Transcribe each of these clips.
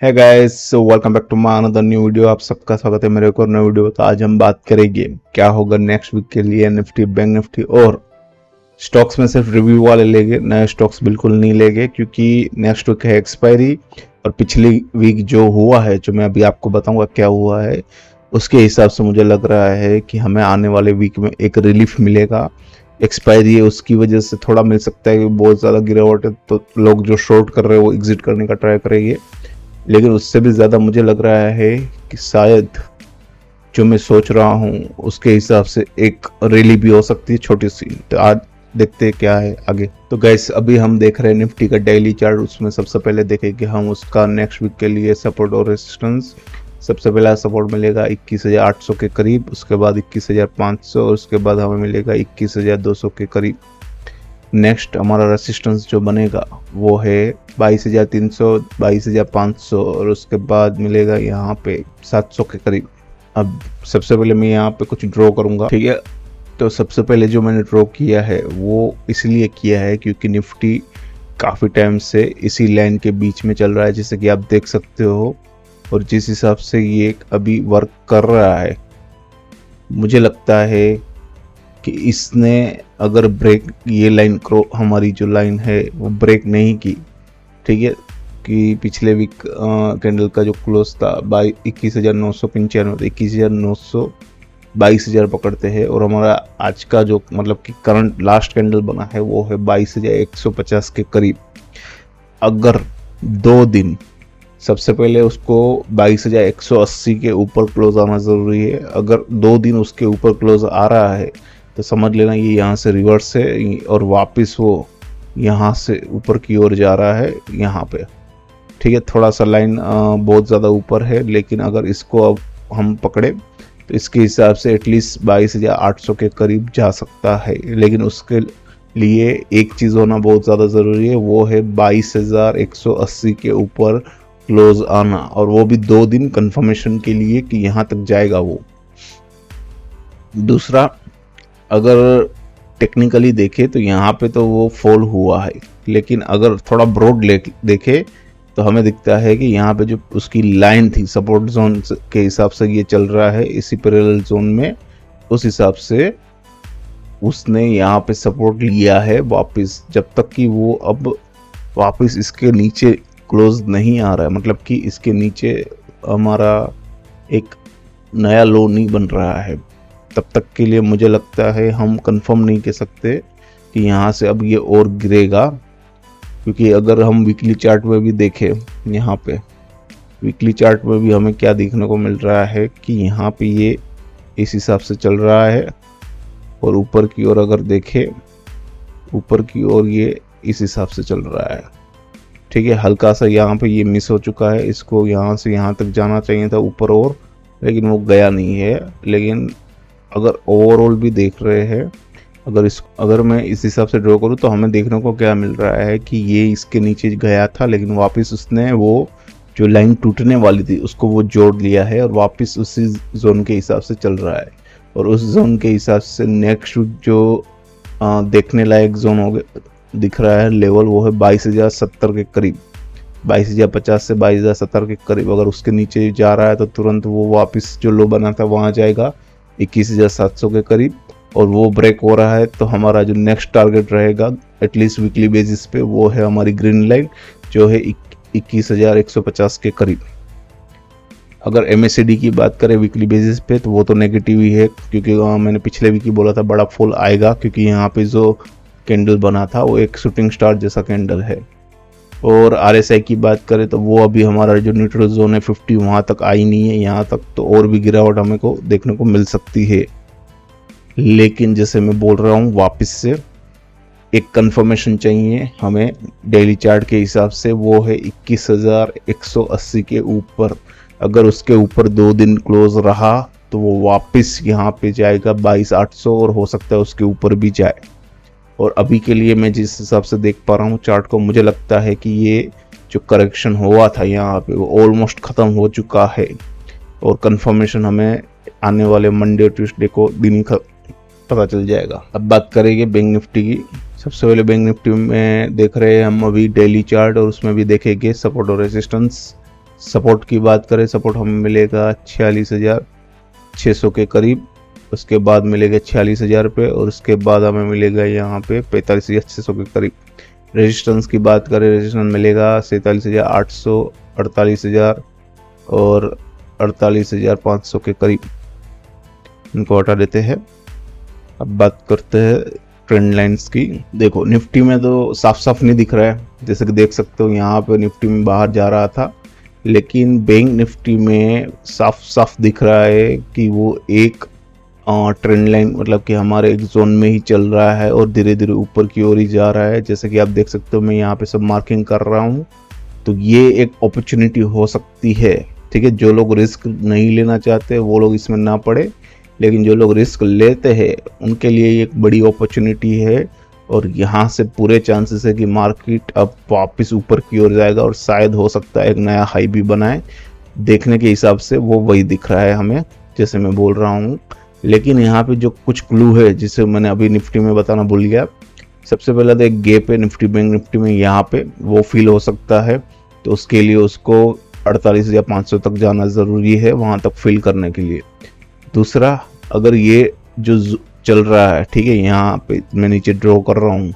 है guys, so welcome back to my another new video. आप सबका स्वागत है मेरे एक और नए वीडियो। तो आज हम बात करेंगे क्या होगा नेक्स्ट वीक के लिए निफ्टी, बैंक निफ्टी और स्टॉक्स में। सिर्फ रिव्यू वाले लेंगे, नए स्टॉक्स बिल्कुल नहीं लेंगे क्योंकि नेक्स्ट वीक है एक्सपायरी। और पिछली वीक जो हुआ है, जो मैं अभी आपको बताऊंगा क्या हुआ है, उसके हिसाब से मुझे लग रहा है कि हमें आने वाले वीक में एक रिलीफ मिलेगा। एक्सपायरी है उसकी वजह से थोड़ा मिल सकता है कि बहुत ज़्यादा गिरावट है तो लोग जो शॉर्ट कर रहे हैं वो एग्जिट करने का ट्राई करेंगे। लेकिन उससे भी ज़्यादा मुझे लग रहा है कि शायद जो मैं सोच रहा हूँ उसके हिसाब से एक रैली भी हो सकती है छोटी सी। तो आज देखते हैं क्या है आगे। तो गैस अभी हम देख रहे हैं निफ्टी का डेली चार्ट। उसमें सबसे पहले देखेंगे हम उसका नेक्स्ट वीक के लिए सपोर्ट और रेजिस्टेंस। सबसे पहला सपोर्ट मिलेगा 21,800 के करीब, उसके बाद 21,500 और उसके बाद हमें मिलेगा 21,200 के करीब। नेक्स्ट हमारा रेसिस्टेंस जो बनेगा वो है 22,300, 22,500 और उसके बाद मिलेगा यहाँ पे 700 के करीब। अब सबसे पहले मैं यहाँ पे कुछ ड्रॉ करूँगा, ठीक है। तो सबसे पहले जो मैंने ड्रॉ किया है वो इसलिए किया है क्योंकि निफ्टी काफ़ी टाइम से इसी लाइन के बीच में चल रहा है, जैसे कि आप देख सकते हो। और जिस हिसाब से ये अभी वर्क कर रहा है, मुझे लगता है कि इसने अगर ब्रेक, ये लाइन हमारी जो लाइन है वो ब्रेक नहीं की, ठीक है, कि पिछले वीक कैंडल का जो क्लोज था 21,995, 21,900, 22,000 पकड़ते हैं। और हमारा आज का जो मतलब कि करंट लास्ट कैंडल बना है वो है 22,150 के करीब। अगर 2 दिन, सबसे पहले उसको 22,180 के ऊपर क्लोज आना ज़रूरी है। अगर 2 दिन उसके ऊपर क्लोज आ रहा है तो समझ लेना ये यहाँ से रिवर्स है और वापस वो यहाँ से ऊपर की ओर जा रहा है यहाँ पे, ठीक है। थोड़ा सा लाइन बहुत ज़्यादा ऊपर है, लेकिन अगर इसको अब हम पकड़े तो इसके हिसाब से एटलीस्ट 22,800 के करीब जा सकता है। लेकिन उसके लिए एक चीज़ होना बहुत ज़्यादा ज़रूरी है, वो है 22,180 के ऊपर क्लोज आना, और वो भी 2 दिन कंफर्मेशन के लिए कि यहाँ तक जाएगा वो। दूसरा, अगर टेक्निकली देखे तो यहाँ पे तो वो फॉल हुआ है, लेकिन अगर थोड़ा ब्रॉड देखे तो हमें दिखता है कि यहाँ पे जो उसकी लाइन थी सपोर्ट जोन के हिसाब से ये चल रहा है इसी पैरेलल जोन में। उस हिसाब से उसने यहाँ पे सपोर्ट लिया है वापस, जब तक कि वो अब वापस इसके नीचे क्लोज नहीं आ रहा है, मतलब कि इसके नीचे हमारा एक नया लो नहीं बन रहा है, तब तक के लिए मुझे लगता है हम कंफर्म नहीं कह सकते कि यहाँ से अब ये और गिरेगा। क्योंकि अगर हम वीकली चार्ट में भी देखें, यहाँ पे वीकली चार्ट में भी हमें क्या देखने को मिल रहा है कि यहाँ पे ये इस हिसाब से चल रहा है। और ऊपर की ओर अगर देखें, ऊपर की ओर ये इस हिसाब से चल रहा है, ठीक है। हल्का सा यहाँ पे ये मिस हो चुका है, इसको यहाँ से यहाँ तक जाना चाहिए था ऊपर और, लेकिन वो गया नहीं है। लेकिन अगर ओवरऑल भी देख रहे हैं, अगर मैं इस हिसाब से ड्रॉ करूँ तो हमें देखने को क्या मिल रहा है कि ये इसके नीचे गया था, लेकिन वापस उसने वो जो लाइन टूटने वाली थी उसको वो जोड़ लिया है और वापस उसी जोन के हिसाब से चल रहा है। और उस जोन के हिसाब से नेक्स्ट जो देखने लायक जोन हो गया दिख रहा है लेवल, वो है 22,070 के करीब, 22,050 से 22,070 के करीब। अगर उसके नीचे जा रहा है तो तुरंत वो वापस जो लो बना था वहाँ जाएगा 21,700 के करीब। और वो ब्रेक हो रहा है तो हमारा जो नेक्स्ट टारगेट रहेगा एटलीस्ट वीकली बेसिस पे, वो है हमारी ग्रीन लाइन जो है 21,150 के करीब। अगर MACD की बात करें वीकली बेसिस पे तो वो तो नेगेटिव ही है, क्योंकि मैंने पिछले वीक ही बोला था बड़ा फॉल आएगा, क्योंकि यहाँ पे जो कैंडल बना था वो एक शूटिंग स्टार जैसा कैंडल है। और RSI की बात करें तो वो अभी हमारा जो न्यूट्रल जोन है 50 वहाँ तक आई नहीं है, यहाँ तक तो और भी गिरावट हमें को देखने को मिल सकती है। लेकिन जैसे मैं बोल रहा हूँ, वापस से एक कंफर्मेशन चाहिए हमें डेली चार्ट के हिसाब से, वो है 21,180 के ऊपर। अगर उसके ऊपर 2 दिन क्लोज रहा तो वो वापस यहाँ पे जाएगा 22,800 और हो सकता है उसके ऊपर भी जाए। और अभी के लिए मैं जिस हिसाब से देख पा रहा हूँ चार्ट को, मुझे लगता है कि ये जो करेक्शन हुआ था यहाँ पे वो ऑलमोस्ट ख़त्म हो चुका है। और कंफर्मेशन हमें आने वाले मंडे ट्यूसडे को दिन ही पता चल जाएगा। अब बात करेंगे बैंक निफ्टी की। सबसे पहले बैंक निफ्टी में देख रहे हैं हम अभी डेली चार्ट, और उसमें भी देखेंगे सपोर्ट और रेजिस्टेंस। सपोर्ट की बात करें, सपोर्ट हमें मिलेगा 46,600 के करीब, उसके बाद मिलेगा 46,000 पे, और उसके बाद हमें मिलेगा यहाँ पे 45,600 के करीब। रेजिस्टेंस की बात करें, रेजिस्टेंस मिलेगा 47,800, 48,000 और 48,500 के करीब। इनको हटा देते हैं। अब बात करते हैं ट्रेंड लाइंस की। देखो निफ्टी में तो साफ साफ नहीं दिख रहा है, जैसे कि देख सकते हो यहाँ पे निफ्टी में बाहर जा रहा था, लेकिन बैंक निफ्टी में साफ साफ दिख रहा है कि वो एक ट्रेंड लाइन मतलब कि हमारे एक जोन में ही चल रहा है और धीरे धीरे ऊपर की ओर ही जा रहा है। जैसे कि आप देख सकते हो मैं यहाँ पे सब मार्किंग कर रहा हूँ, तो ये एक अपॉर्चुनिटी हो सकती है। ठीक है, जो लोग रिस्क नहीं लेना चाहते वो लोग इसमें ना पड़े, लेकिन जो लोग रिस्क लेते हैं उनके लिए एक बड़ी अपॉर्चुनिटी है। और यहाँ से पूरे चांसेस है कि मार्केट अब वापस ऊपर की ओर जाएगा और शायद हो सकता है एक नया हाई भी बनाए। देखने के हिसाब से वो वही दिख रहा है हमें, जैसे मैं बोल रहा हूँ। लेकिन यहाँ पे जो कुछ क्लू है जिसे मैंने अभी निफ्टी में बताना भूल गया। सबसे पहले तो एक गैप है निफ्टी बैंक निफ्टी में, यहाँ पे वो फील हो सकता है, तो उसके लिए उसको 48,500 तक जाना ज़रूरी है वहाँ तक फिल करने के लिए। दूसरा, अगर ये जो चल रहा है, ठीक है, यहाँ पे मैं नीचे ड्रॉ कर रहा हूँ,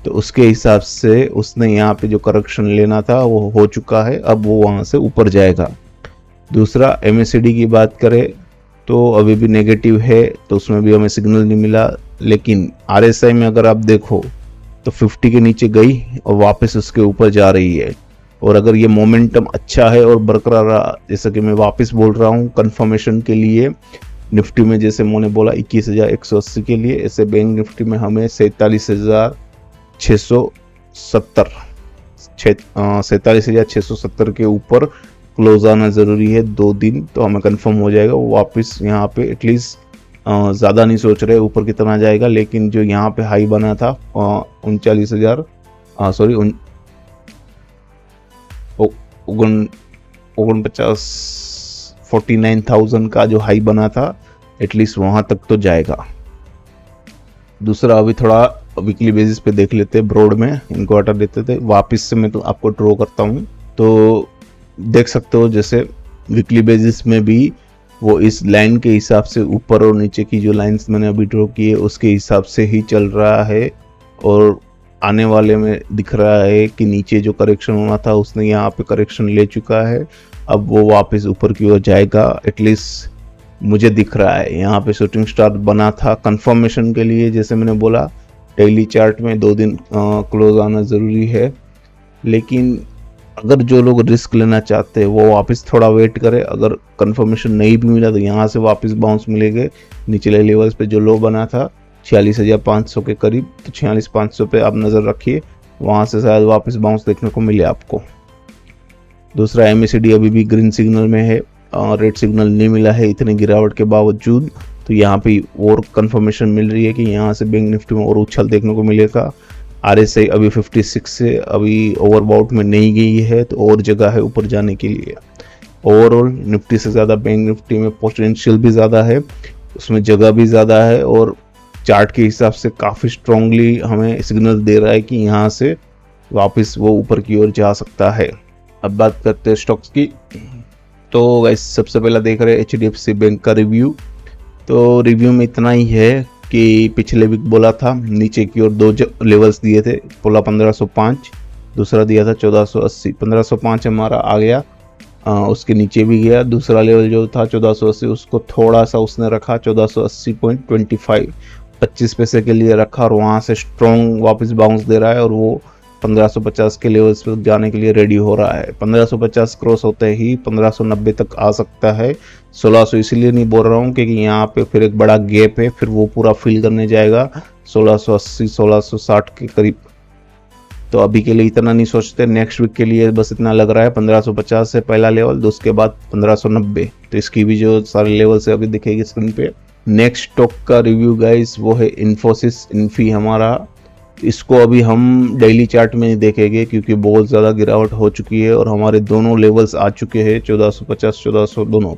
तो उसके हिसाब से उसने यहाँ पे जो करेक्शन लेना था वो हो चुका है, अब वो वहाँ से ऊपर जाएगा। दूसरा, MACD की बात करें तो अभी भी नेगेटिव है, तो उसमें भी हमें सिग्नल नहीं मिला। लेकिन RSI में अगर आप देखो तो 50 के नीचे गई और वापस उसके ऊपर जा रही है। और अगर ये मोमेंटम अच्छा है और बरकरार रहा, जैसा कि मैं वापस बोल रहा हूँ कंफर्मेशन के लिए, निफ्टी में जैसे मैंने बोला 21,180 के लिए, ऐसे बैंक निफ्टी में हमें 47,670 के ऊपर क्लोज आना ज़रूरी है। 2 दिन तो हमें कंफर्म हो जाएगा वो वापस यहाँ पे एटलीस्ट, ज़्यादा नहीं सोच रहे ऊपर कितना जाएगा, लेकिन जो यहाँ पे हाई बना था 49,000 का जो हाई बना था, एटलीस्ट वहाँ तक तो जाएगा। दूसरा, अभी थोड़ा वीकली बेसिस पे देख लेते हैं, ब्रॉड में इनको हटा देते थे, वापस से मैं तो आपको ड्रॉ करता हूँ। तो देख सकते हो जैसे वीकली बेसिस में भी वो इस लाइन के हिसाब से ऊपर और नीचे की जो लाइंस मैंने अभी ड्रॉ की है उसके हिसाब से ही चल रहा है। और आने वाले में दिख रहा है कि नीचे जो करेक्शन होना था उसने यहाँ पे करेक्शन ले चुका है, अब वो वापस ऊपर की ओर जाएगा, एटलीस्ट मुझे दिख रहा है। यहाँ पे शूटिंग स्टार बना था कंफर्मेशन के लिए, जैसे मैंने बोला डेली चार्ट में 2 दिन क्लोज आना ज़रूरी है। लेकिन अगर जो लोग रिस्क लेना चाहते हैं वो वापस थोड़ा वेट करें, अगर कंफर्मेशन नहीं भी मिला तो यहाँ से वापस बाउंस मिलेंगे निचले लेवल्स पे। जो लो बना था 46,500 के करीब, तो 46,500 पे आप नज़र रखिए, वहाँ से शायद वापस बाउंस देखने को मिले आपको। दूसरा, MACD अभी भी ग्रीन सिग्नल में है, रेड सिग्नल नहीं मिला है इतनी गिरावट के बावजूद, तो यहाँ पे और कंफर्मेशन मिल रही है कि यहाँ से बैंक निफ्टी में और उछाल देखने को मिलेगा। RSI अभी 56 से अभी ओवरबाउट में नहीं गई है, तो और जगह है ऊपर जाने के लिए। ओवरऑल निफ्टी से ज़्यादा बैंक निफ्टी में पोटेंशियल भी ज़्यादा है, उसमें जगह भी ज़्यादा है, और चार्ट के हिसाब से काफ़ी स्ट्रांगली हमें सिग्नल दे रहा है कि यहाँ से वापस वो ऊपर की ओर जा सकता है। अब बात करते हैं स्टॉक्स की। तो गाइस सबसे पहला देख रहे हैं HDFC बैंक का रिव्यू। तो रिव्यू में इतना ही है कि पिछले वीक बोला था नीचे की ओर 2 लेवल्स दिए थे, बोला 1505, दूसरा दिया था 1480। 1505 हमारा आ गया, उसके नीचे भी गया। दूसरा लेवल जो था 1480 उसको थोड़ा सा उसने रखा 1480.25, 25 पैसे के लिए रखा, और वहाँ से स्ट्रॉन्ग वापस बाउंस दे रहा है और वो 1550 के लेवल्स पर जाने के लिए रेडी हो रहा है। 1550 क्रॉस होते ही 1590 तक आ सकता है। 1600 इसलिए नहीं बोल रहा हूँ क्योंकि यहाँ पे फिर एक बड़ा गैप है, फिर वो पूरा फिल करने जाएगा 1680 1660 के करीब। तो अभी के लिए इतना नहीं सोचते, नेक्स्ट वीक के लिए बस इतना लग रहा है 1550 से पहला लेवल, तो उसके बाद 1590। तो इसकी भी जो सारे लेवल से अभी दिखेगी स्क्रीन पे। नेक्स्ट स्टॉक का रिव्यू गाइस वो है इन्फोसिस, इन्फी हमारा। इसको अभी हम डेली चार्ट में नहीं देखेंगे क्योंकि बहुत ज़्यादा गिरावट हो चुकी है और हमारे दोनों लेवल्स आ चुके हैं 1450 1400 दोनों।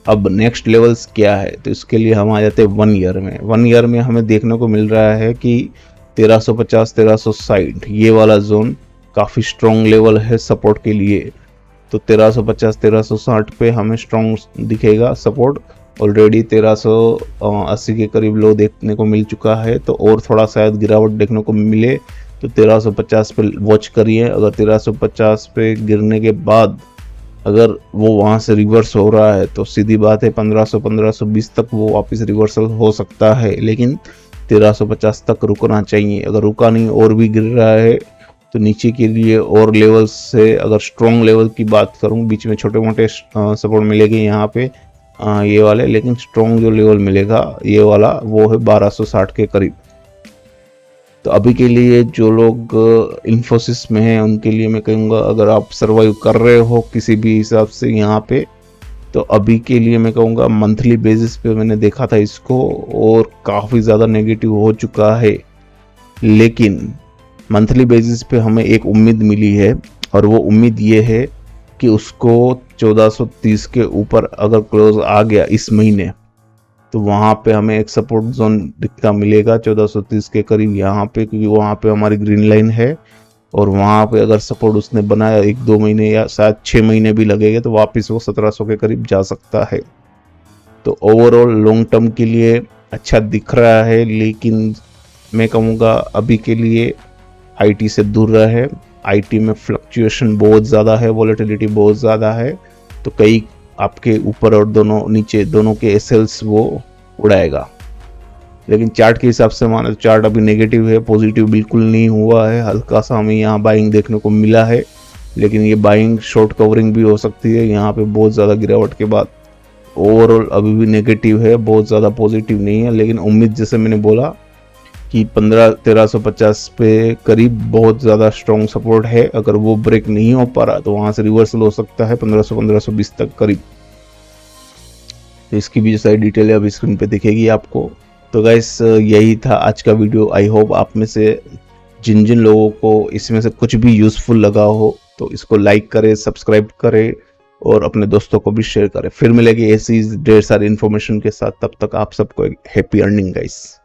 अब नेक्स्ट लेवल्स क्या है, तो इसके लिए हम आ जाते हैं 1 ईयर में। 1 ईयर में हमें देखने को मिल रहा है कि 1350 1360 ये वाला जोन काफ़ी स्ट्रॉन्ग लेवल है सपोर्ट के लिए। तो 1350 1360 पे हमें स्ट्रॉन्ग दिखेगा सपोर्ट। ऑलरेडी 1380 के करीब लो देखने को मिल चुका है, तो और थोड़ा शायद गिरावट देखने को मिले तो 1350 पे वॉच करिए। अगर 1350 पे गिरने के बाद अगर वो वहाँ से रिवर्स हो रहा है तो सीधी बात है 1500-1520 तक वो वापस रिवर्सल हो सकता है, लेकिन 1350 तक रुकना चाहिए। अगर रुका नहीं और भी गिर रहा है तो नीचे के लिए और लेवल से अगर स्ट्रॉन्ग लेवल की बात करूं, बीच में छोटे मोटे सपोर्ट मिलेंगे यहाँ पे ये वाले, लेकिन स्ट्रॉन्ग जो लेवल मिलेगा ये वाला वो है 1260 के करीब। तो अभी के लिए जो लोग इन्फोसिस में हैं उनके लिए मैं कहूँगा, अगर आप सर्वाइव कर रहे हो किसी भी हिसाब से यहाँ पे, तो अभी के लिए मैं कहूँगा मंथली बेसिस पे मैंने देखा था इसको और काफ़ी ज़्यादा नेगेटिव हो चुका है, लेकिन मंथली बेसिस पे हमें एक उम्मीद मिली है और वो उम्मीद ये है कि उसको 1430 के ऊपर अगर क्लोज आ गया इस महीने तो वहाँ पे हमें एक सपोर्ट जोन दिखता मिलेगा 1430 के करीब यहाँ पे, क्योंकि वहाँ पे हमारी ग्रीन लाइन है और वहाँ पे अगर सपोर्ट उसने बनाया 1-2 महीने या शायद 6 महीने भी लगेंगे तो वापस वो 1700 के करीब जा सकता है। तो ओवरऑल लॉन्ग टर्म के लिए अच्छा दिख रहा है, लेकिन मैं कहूँगा अभी के लिए आईटी से दूर रहे। आईटी में फ्लक्चुएशन बहुत ज़्यादा है, वॉलेटिलिटी बहुत ज़्यादा है, तो कई आपके ऊपर और दोनों नीचे दोनों के एसएल्स वो उड़ाएगा। लेकिन चार्ट के हिसाब से माने तो चार्ट अभी नेगेटिव है, पॉजिटिव बिल्कुल नहीं हुआ है। हल्का सा हमें यहाँ बाइंग देखने को मिला है, लेकिन ये बाइंग शॉर्ट कवरिंग भी हो सकती है यहाँ पे बहुत ज़्यादा गिरावट के बाद। ओवरऑल अभी भी नेगेटिव है, बहुत ज़्यादा पॉजिटिव नहीं है, लेकिन उम्मीद जैसे मैंने बोला कि 1350 पे करीब बहुत ज़्यादा स्ट्रॉन्ग सपोर्ट है। अगर वो ब्रेक नहीं हो पा रहा तो वहाँ से रिवर्सल हो सकता है 1500-1520 तक करीब। तो इसकी भी जो सारी डिटेल है अभी स्क्रीन पे दिखेगी आपको। तो गाइस यही था आज का वीडियो। आई होप आप में से जिन जिन लोगों को इसमें से कुछ भी यूज़फुल लगा हो तो इसको लाइक करें, सब्सक्राइब करें और अपने दोस्तों को भी शेयर करें। फिर मिलेगी ऐसी ढेर सारी इन्फॉर्मेशन के साथ, तब तक आप सबको हैप्पी अर्निंग गाइस।